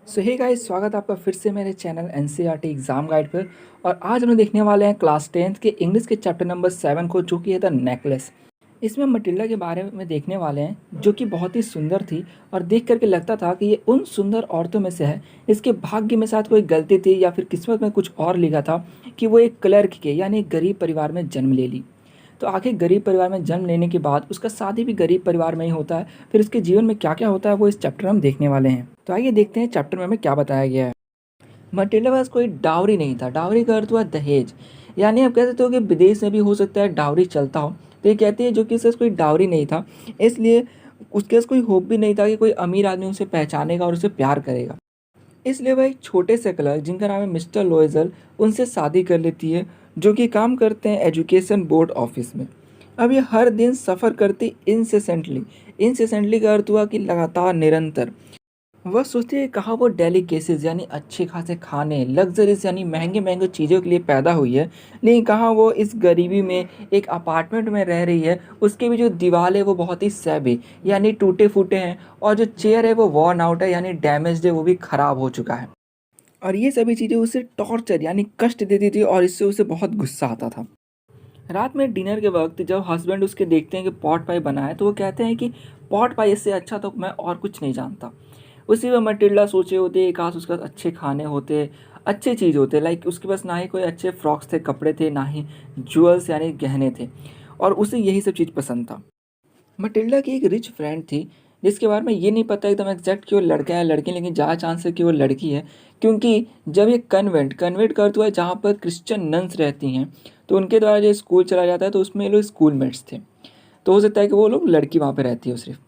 सो hey guys, स्वागत है आपका फिर से मेरे चैनल एनसीईआरटी एग्ज़ाम गाइड पर। और आज हम लोग देखने वाले हैं क्लास 10th के इंग्लिश के चैप्टर नंबर 7 को, जो कि है द नेकलेस। इसमें मटिल्डा के बारे में देखने वाले हैं, जो कि बहुत ही सुंदर थी और देख करके लगता था कि ये उन सुंदर औरतों में से है। इसके भाग्य में शायद कोई गलती थी या फिर किस्मत में कुछ और लिखा था कि वो एक क्लर्क के यानी एक गरीब परिवार में जन्म ले ली। तो आखिर गरीब परिवार में जन्म लेने के बाद उसका शादी भी गरीब परिवार में ही होता है। फिर उसके जीवन में क्या क्या होता है वो इस चैप्टर में हम देखने वाले हैं। तो आइए देखते हैं चैप्टर में हमें क्या बताया गया है। मटिल्डा के पास कोई डावरी नहीं था। डावरी का अर्थ हुआ दहेज, यानी आप कह सकते हो कि विदेश में भी हो सकता है डावरी चलता हो। तो ये कहती है जो कि उसके पास कोई डावरी नहीं था, इसलिए उसके पास कोई होप भी नहीं था कि कोई अमीर आदमी उसे पहचानेगा और उसे प्यार करेगा। इसलिए वह एक छोटे से क्लर्क जिनका नाम है मिस्टर लोएजल, उनसे शादी कर लेती है, जो कि काम करते हैं एजुकेशन बोर्ड ऑफिस में। अब ये हर दिन सफ़र करती इंसेसेंटली। इंसेसेंटली का अर्थ हुआ कि लगातार, निरंतर। वह सोचती है कहाँ वो डेलिकेसीज यानी अच्छे खासे खाने, लग्जरीज यानी महंगे महंगे चीज़ों के लिए पैदा हुई है, लेकिन कहाँ वो इस गरीबी में एक अपार्टमेंट में रह रही है। उसके भी जो दीवार है वो बहुत ही सैबी यानी टूटे फूटे हैं, और जो चेयर है वो वॉर्न आउट है यानी डैमेज्ड है, वो भी ख़राब हो चुका है। और ये सभी चीज़ें उसे टॉर्चर यानी कष्ट देती थी और इससे उसे बहुत गुस्सा आता था। रात में डिनर के वक्त जब हस्बैंड उसके देखते हैं कि पॉट पाई बना है, तो वो कहते हैं कि पॉट पाई इससे अच्छा तो मैं और कुछ नहीं जानता। उसी में मटिल्डा सोचे होते काश उसके पास अच्छे खाने होते, अच्छे चीज़ होते। लाइक उसके पास ना ही कोई अच्छे फ्रॉक्स थे, कपड़े थे, ना ही ज्वेल्स यानी गहने थे, और उसे यही सब चीज़ पसंद था। मटिल्डा की एक रिच फ्रेंड थी, जिसके बारे में ये नहीं पता एकदम एग्जैक्ट कि वो लड़का है लड़की, लेकिन ज़्यादा चांस है कि वो लड़की है। क्योंकि जब ये कन्वेंट कन्वेंट का अर्थ हुआ है जहाँ पर क्रिश्चियन नन्स रहती हैं, तो उनके द्वारा जो स्कूल चला जाता है, तो उसमें ये लोग स्कूलमेट्स थे। तो हो सकता है कि वो लोग लड़की वहाँ पे रहती हो सिर्फ।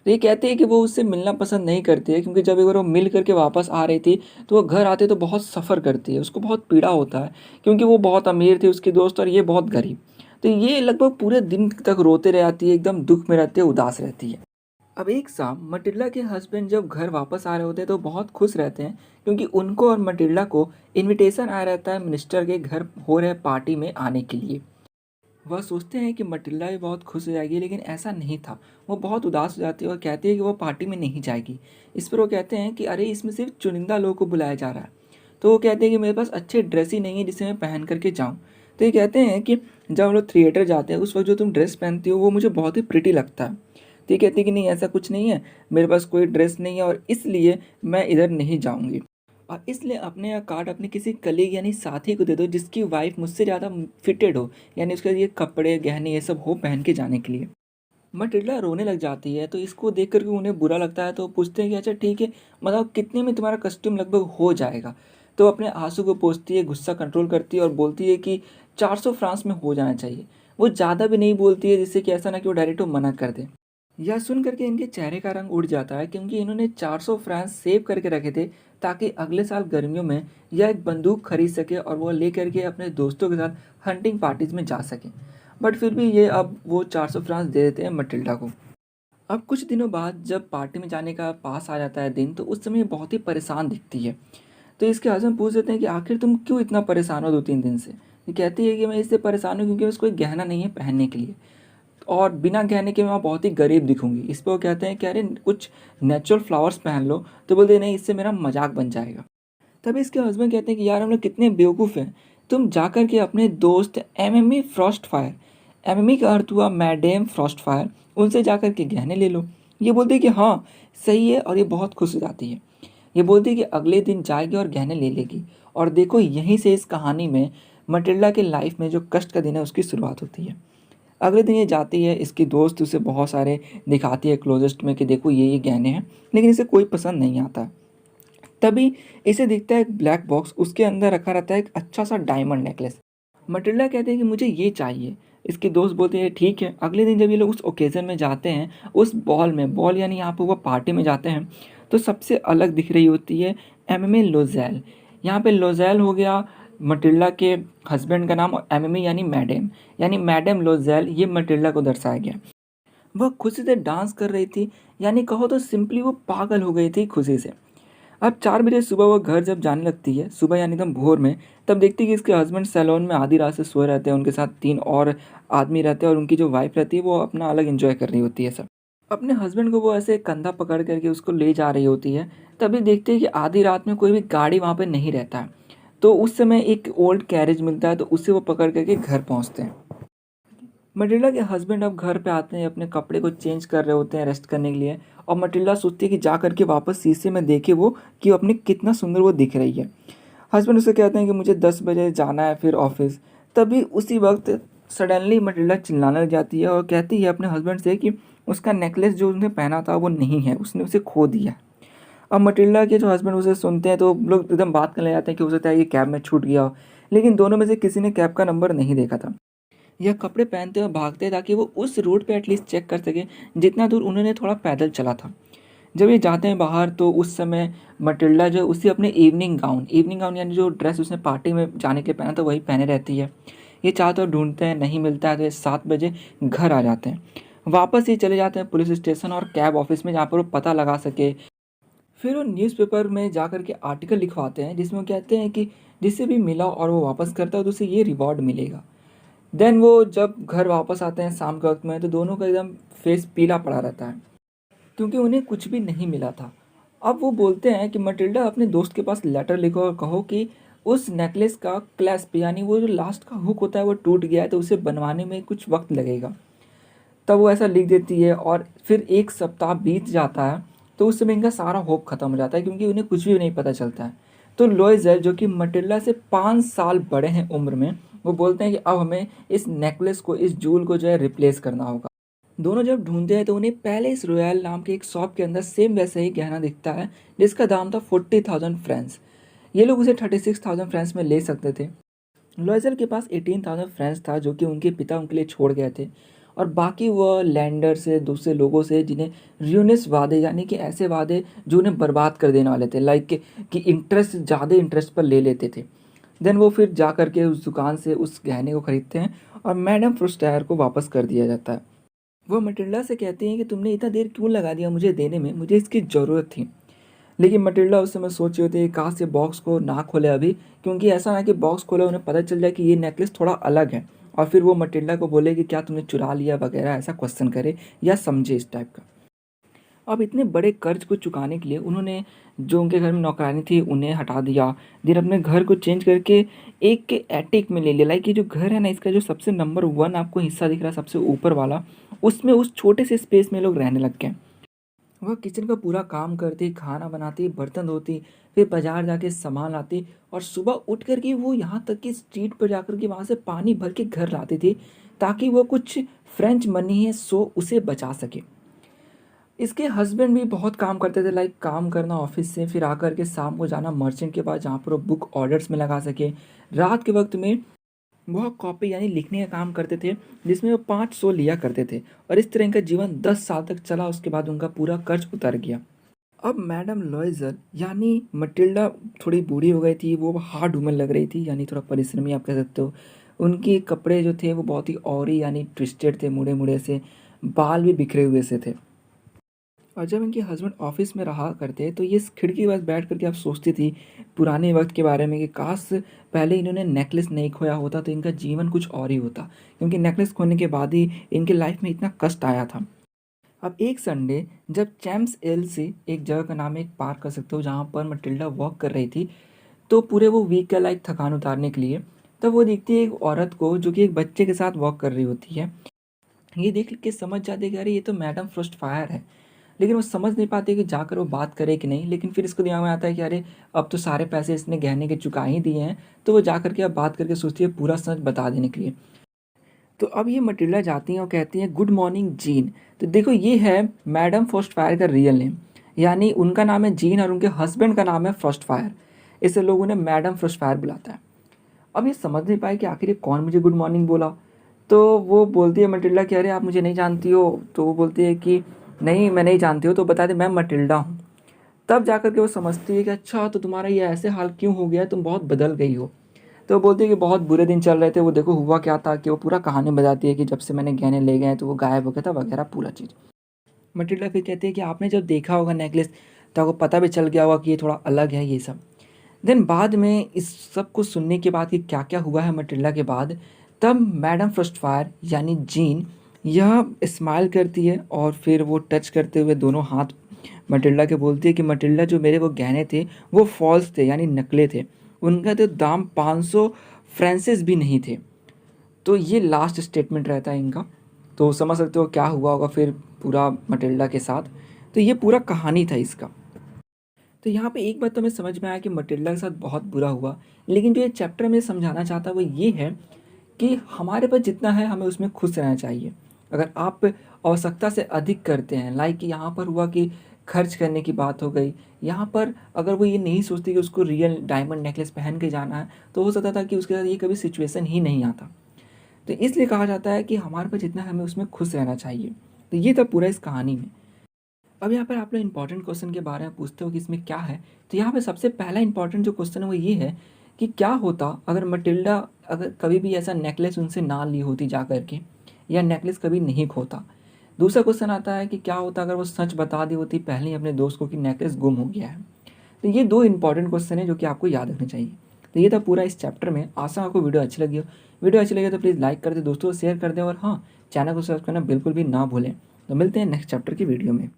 तो ये कहते हैं कि वो उससे मिलना पसंद नहीं करती है, क्योंकि जब एक बार वो मिल करके वापस आ रही थी, तो वो घर आते तो बहुत सफ़र करती है, उसको बहुत पीड़ा होता है, क्योंकि वो बहुत अमीर थी उसकी दोस्त और ये बहुत गरीब। तो ये लगभग पूरे दिन तक रोते रह जाती है, एकदम दुख में रहती है, उदास रहती है। अब एक शाम मटिल्डा के हस्बैंड जब घर वापस आ रहे होते हैं तो बहुत खुश रहते हैं, क्योंकि उनको और मटिल्डा को इनविटेशन आया रहता है मिनिस्टर के घर हो रहे पार्टी में आने के लिए। वह सोचते हैं कि मटिल्डा भी बहुत खुश हो जाएगी, लेकिन ऐसा नहीं था। वो बहुत उदास हो जाती है और कहती है कि वो पार्टी में नहीं जाएगी। इस पर वो कहते हैं कि अरे इसमें सिर्फ चुनिंदा लोगों को बुलाया जा रहा है। तो वो कहते हैं कि मेरे पास अच्छे ड्रेस ही नहीं है जिसे मैं पहन करके जाऊँ। तो ये कहते हैं कि जब हम लोग थिएटर जाते हैं उस वक्त जो तुम ड्रेस पहनती हो वो मुझे बहुत ही प्रिटी लगता है। तो ये कहती है कि नहीं, ऐसा कुछ नहीं है, मेरे पास कोई ड्रेस नहीं है और इसलिए मैं इधर नहीं जाऊँगी। और इसलिए अपने यह कार्ड अपने किसी कलीग यानी साथी को दे दो जिसकी वाइफ मुझसे ज़्यादा फिटेड हो, यानी उसके ये कपड़े गहने ये सब हो पहन के जाने के लिए। मटिल्डा रोने लग जाती है, तो इसको देख कर के उन्हें बुरा लगता है, तो पूछते हैं कि अच्छा ठीक है, मतलब कितने में तुम्हारा कस्ट्यूम लगभग हो जाएगा। तो अपने आंसू को पोंछती है, गुस्सा कंट्रोल करती है और बोलती है कि 400 फ्रांस में हो जाना चाहिए। वो ज़्यादा भी नहीं बोलती है, जिससे कि ऐसा ना कि वो डायरेक्ट मना कर दे। यह सुन करके इनके चेहरे का रंग उड़ जाता है, क्योंकि इन्होंने 400 फ्रांस सेव करके रखे थे, ताकि अगले साल गर्मियों में यह एक बंदूक खरीद सके और वो ले करके अपने दोस्तों के साथ हंटिंग पार्टीज में जा सके। बट फिर भी ये अब वो 400 फ्रांस दे देते हैं मटिल्डा को। अब कुछ दिनों बाद जब पार्टी में जाने का पास आ जाता है दिन, तो उस समय ये बहुत ही परेशान दिखती है। तो इसके हस्बैंड पूछ देते हैं कि आखिर तुम क्यों इतना परेशान हो 2-3 दिन से। ये कहती है कि मैं इससे परेशान हूँ क्योंकि बस कोई गहना नहीं है पहनने के लिए, और बिना गहने के मैं वहाँ बहुत ही गरीब दिखूंगी। इस पर वो कहते हैं कि अरे कुछ नेचुरल फ्लावर्स पहन लो। तो बोलते हैं नहीं, इससे मेरा मजाक बन जाएगा। तभी इसके हस्बैंड कहते हैं कि यार हम लोग कितने बेवकूफ़ हैं, तुम जाकर के अपने दोस्त एमएमई फ्रॉस्ट फायर, एमएमई का अर्थ हुआ मैडम फ्रॉस्ट फायर, उनसे जाकर के गहने ले लो। ये बोलते हैं कि हाँ सही है, और ये बहुत खुश हो जाती है। ये बोलती है कि अगले दिन जाएगी और गहने ले लेगी। और देखो यहीं से इस कहानी में मटिल्डा के लाइफ में जो कष्ट का दिन है उसकी शुरुआत होती है। अगले दिन ये जाती है, इसकी दोस्त उसे बहुत सारे दिखाती है क्लोजेस्ट में कि देखो ये गहने हैं, लेकिन इसे कोई पसंद नहीं आता। तभी इसे दिखता है एक ब्लैक बॉक्स, उसके अंदर रखा रहता है एक अच्छा सा डायमंड नेकलेस। मटिल्डा कहते हैं कि मुझे ये चाहिए। इसकी दोस्त बोलती है ठीक है। अगले दिन जब ये लोग उस ओकेज़न में जाते हैं, उस बॉल में, बॉल यानी यहाँ पर वो पार्टी में जाते हैं, तो सबसे अलग दिख रही होती है एमएमए लोज़ेल। यहाँ पे लोज़ेल हो गया मटिल्डा के हस्बैंड का नाम, और एमएमए यानी मैडम लोज़ेल, ये मटिल्डा को दर्शाया गया। वह खुशी से डांस कर रही थी, यानी कहो तो सिंपली वो पागल हो गई थी खुशी से। अब 4 बजे सुबह वो घर जब जाने लगती है, सुबह यानी एकदम भोर में, तब देखती है कि इसके हस्बैंड सैलून में आधी रात से सोए रहते हैं, उनके साथ 3 और आदमी रहते हैं, और उनकी जो वाइफ रहती है वो अपना अलग एंजॉय कर रही होती है सब। अपने हस्बैंड को वो ऐसे कंधा पकड़ करके उसको ले जा रही होती है। तभी देखते हैं कि आधी रात में कोई भी गाड़ी वहाँ पे नहीं रहता है। तो उस समय एक ओल्ड कैरेज मिलता है, तो उसे वो पकड़ करके घर पहुँचते हैं। मटिल्डा के हस्बैंड अब घर पे आते हैं, अपने कपड़े को चेंज कर रहे होते हैं रेस्ट करने के लिए। और मटिल्डा सोचती है कि जा करके वापस शीशे में देखे वो कि अपने कितना सुंदर वो दिख रही है। हस्बैंड उसे कहते हैं कि मुझे 10 बजे जाना है फिर ऑफिस। तभी उसी वक्त सडनली मटिल्डा चिल्लाने लग जाती है और कहती है अपने हस्बैंड से कि उसका नेकलेस जो उसने पहना था वो नहीं है, उसने उसे खो दिया। अब मटिल्डा के जो हस्बैंड उसे सुनते हैं तो लोग एकदम बात करने जाते हैं कि हो सकता है ये कैब में छूट गया हो। लेकिन दोनों में से किसी ने कैब का नंबर नहीं देखा था। यह कपड़े पहनते हुए भागते ताकि वो उस रूट पे एटलीस्ट चेक कर सके जितना दूर उन्होंने थोड़ा पैदल चला था। जब ये जाते हैं बाहर तो उस समय मटिल्डा जो उसी अपने इवनिंग गाउन यानी जो ड्रेस उसने पार्टी में जाने के लिए पहना था वही पहने रहती है। ये चाहते तो ढूंढते हैं, नहीं मिलता है, तो ये 7 बजे घर आ जाते हैं। वापस ये चले जाते हैं पुलिस स्टेशन और कैब ऑफिस में जहाँ पर वो पता लगा सके। फिर वो न्यूज़पेपर में जा कर के आर्टिकल लिखवाते हैं जिसमें वो कहते हैं कि जिसे भी मिला और वो वापस करता है तो उसे ये रिवॉर्ड मिलेगा। देन वो जब घर वापस आते हैं शाम के वक्त में तो दोनों का एकदम फेस पीला पड़ा रहता है क्योंकि उन्हें कुछ भी नहीं मिला था। अब वो बोलते हैं कि मटिल्डा अपने दोस्त के पास लेटर लिखो और कहो कि उस नेकलेस का क्लैस्प यानी वो जो लास्ट का हुक होता है वो टूट गया है, तो उसे बनवाने में कुछ वक्त लगेगा। तब वो ऐसा लिख देती है और फिर 1 सप्ताह बीत जाता है। तो उस समय इनका सारा होप खत्म हो जाता है क्योंकि उन्हें कुछ भी नहीं पता चलता है। तो लोइजर जो कि मटिल्डा से 5 साल बड़े हैं उम्र में, वो बोलते हैं कि अब हमें इस नेकलेस को, इस जूल को जो है रिप्लेस करना होगा। दोनों जब ढूंढते हैं तो उन्हें पहले इस रॉयल नाम के एक शॉप के अंदर सेम वैसा ही गहना दिखता है जिसका दाम था 40,000 फ्रेंच। ये लोग उसे 36,000 फ्रेंच में ले सकते थे। लॉयजर के पास 18,000 फ्रेंच था जो कि उनके पिता उनके लिए छोड़ गए थे। और बाकी वह लैंडर से, दूसरे लोगों से जिन्हें र्यूनस वादे यानी कि ऐसे वादे जो उन्हें बर्बाद कर देने वाले थे, लाइक कि इंटरेस्ट ज़्यादा इंटरेस्ट पर ले लेते थे। देन वो फिर जा कर के उस दुकान से उस गहने को खरीदते हैं और मैडम फ्रुस्टायर को वापस कर दिया जाता है। वो मटिल्डा से कहती हैं कि तुमने इतना देर क्यों लगा दिया मुझे देने में, मुझे इसकी ज़रूरत थी। लेकिन मटिल्डा उस समय सोच रही होती है कि काश ये बॉक्स को ना खोले अभी, क्योंकि ऐसा ना कि बॉक्स खोले उन्हें पता चल जाए कि ये नेकलेस थोड़ा अलग है और फिर वो मटिल्डा को बोले कि क्या तुमने चुरा लिया वगैरह, ऐसा क्वेश्चन करे या समझे इस टाइप का। अब इतने बड़े कर्ज को चुकाने के लिए उन्होंने जो उनके घर में नौकरानी थी उन्हें हटा दिया। फिर अपने घर को चेंज करके एक के एटिक में ले लिया। लाइक ये जो घर है ना, इसका जो सबसे नंबर 1 आपको हिस्सा दिख रहा है सबसे ऊपर वाला, उसमें उस छोटे से स्पेस में लोग रहने लग गए। वह किचन का पूरा काम करती, खाना बनाती, बर्तन धोती, फिर बाजार जाके सामान लाती और सुबह उठ कर के वो यहाँ तक कि स्ट्रीट पर जाकर के वहाँ से पानी भर के घर लाती थी ताकि वो कुछ फ्रेंच मनी है सो उसे बचा सके। इसके हस्बैंड भी बहुत काम करते थे, लाइक काम करना ऑफिस से, फिर आकर के शाम को जाना मर्चेंट के पास जहाँ पर वो बुक ऑर्डर्स में लगा सके। रात के वक्त में वह कॉपी यानी लिखने का काम करते थे जिसमें वो 500 लिया करते थे। और इस तरह इनका जीवन 10 साल तक चला। उसके बाद उनका पूरा कर्ज उतर गया। अब मैडम लॉयजर यानी मटिल्डा थोड़ी बूढ़ी हो गई थी, वो हार्ड वुमन लग रही थी, यानी थोड़ा परिश्रमी आप कह सकते हो। उनके कपड़े जो थे वो बहुत ही औरी यानी ट्विस्टेड थे, मुड़े मुड़े से, बाल भी बिखरे हुए से थे। और जब इनके हस्बैंड ऑफिस में रहा करते तो ये इस खिड़की के पास बैठ करके आप सोचती थी पुराने वक्त के बारे में कि काश पहले इन्होंने नेकलेस नहीं खोया होता तो इनका जीवन कुछ और ही होता, क्योंकि नेकलेस खोने के बाद ही इनके लाइफ में इतना कष्ट आया था। अब एक संडे जब चैम्स एल से एक जगह का नाम है, एक पार्क कर सकते हो, जहाँ पर मटिल्डा वॉक कर रही थी, तो पूरे वो वीक का लाइक थकान उतारने के लिए, तब वो देखती है एक औरत को जो कि एक बच्चे के साथ वॉक कर रही होती है। ये देख के समझ जाते हैं कि अरे ये तो मैडम फ्रॉस्ट फायर है। लेकिन वो समझ नहीं पाते कि जाकर वो बात करे कि नहीं। लेकिन फिर इसको दिमाग में आता है कि अरे अब तो सारे पैसे इसने गहने के चुका ही दिए हैं, तो वो जा करके अब बात करके सोचती है पूरा सच बता देने के लिए। तो अब ये मटिल्डा जाती हैं और कहती हैं गुड मॉर्निंग जीन। तो देखो ये है मैडम फ्रॉस्ट फायर का रियल नेम, यानी उनका नाम है जीन और उनके हस्बैंड का नाम है फ्रॉस्ट फायर। इससे लोग उन्हें मैडम फ्रॉस्ट फायर बुलाता है। अब ये समझ नहीं पाए कि आखिर ये कौन मुझे गुड मॉर्निंग बोला। तो वो बोलती है मटिल्डा कि अरे आप मुझे नहीं जानती हो। तो वो बोलती है कि नहीं मैं नहीं जानती हूँ, तो बता दे मैं मटिल्डा हूँ। तब जाकर के वो समझती है कि अच्छा तो तुम्हारा ये ऐसे हाल क्यों हो गया है, तुम बहुत बदल गई हो। तो वो बोलती है कि बहुत बुरे दिन चल रहे थे, वो देखो हुआ क्या था, कि वो पूरा कहानी बताती है कि जब से मैंने गहने ले गए तो वो गायब हो गया था वगैरह पूरा चीज़। मटिल्डा फिर कहती है कि आपने जब देखा होगा नेकलेस तो आपको पता भी चल गया होगा कि ये थोड़ा अलग है ये सब। देन बाद में इस सब को सुनने के बाद कि क्या क्या हुआ है मटिल्डा के बाद, तब मैडम फ्रॉस्टफायर यानी जीन यह स्माइल करती है और फिर वो टच करते हुए दोनों हाथ मटिल्डा के बोलती है कि मटिल्डा, जो मेरे वो गहने थे वो फॉल्स थे, यानी नकले थे। उनका तो दाम 500 फ्रांसिस भी नहीं थे। तो ये लास्ट स्टेटमेंट रहता है इनका। तो समझ सकते हो क्या हुआ होगा फिर पूरा मटिल्डा के साथ। तो ये पूरा कहानी था इसका। तो यहाँ पे एक बात तो हमें समझ में आया कि मटिल्डा के साथ बहुत बुरा हुआ, लेकिन जो ये चैप्टर में समझाना चाहता है वो ये है कि हमारे पास जितना है हमें उसमें खुश रहना चाहिए। अगर आप आवश्यकता से अधिक करते हैं, लाइक यहाँ पर हुआ कि खर्च करने की बात हो गई, यहाँ पर अगर वो ये नहीं सोचती कि उसको रियल डायमंड नेकलेस पहन के जाना है, तो हो सकता था कि उसके साथ ये कभी सिचुएशन ही नहीं आता। तो इसलिए कहा जाता है कि हमारे पास जितना है हमें उसमें खुश रहना चाहिए। तो ये था पूरा इस कहानी में। अब यहाँ पर आप लोग इंपॉर्टेंट क्वेश्चन के बारे में पूछते हो कि इसमें क्या है। तो यहाँ पे सबसे पहला इंपॉर्टेंट जो क्वेश्चन है वो ये है कि क्या होता अगर मटिल्डा अगर कभी भी ऐसा नेकलेस उनसे ना ली होती जा कर के, या नेकलेस कभी नहीं खोता। दूसरा क्वेश्चन आता है कि क्या होता अगर वो सच बता दी होती पहले ही अपने दोस्त को कि नेकलेस गुम हो गया है। तो ये दो इंपॉर्टेंट क्वेश्चन है जो कि आपको याद रखने चाहिए। तो ये था पूरा इस चैप्टर में। आशा आपको वीडियो अच्छी लगी हो। वीडियो अच्छी लगी तो प्लीज़ लाइक कर दे, दोस्तों को शेयर कर दें, और हाँ, चैनल को सब्सक्राइब करना बिल्कुल भी ना भूलें। तो मिलते हैं नेक्स्ट चैप्टर की वीडियो में।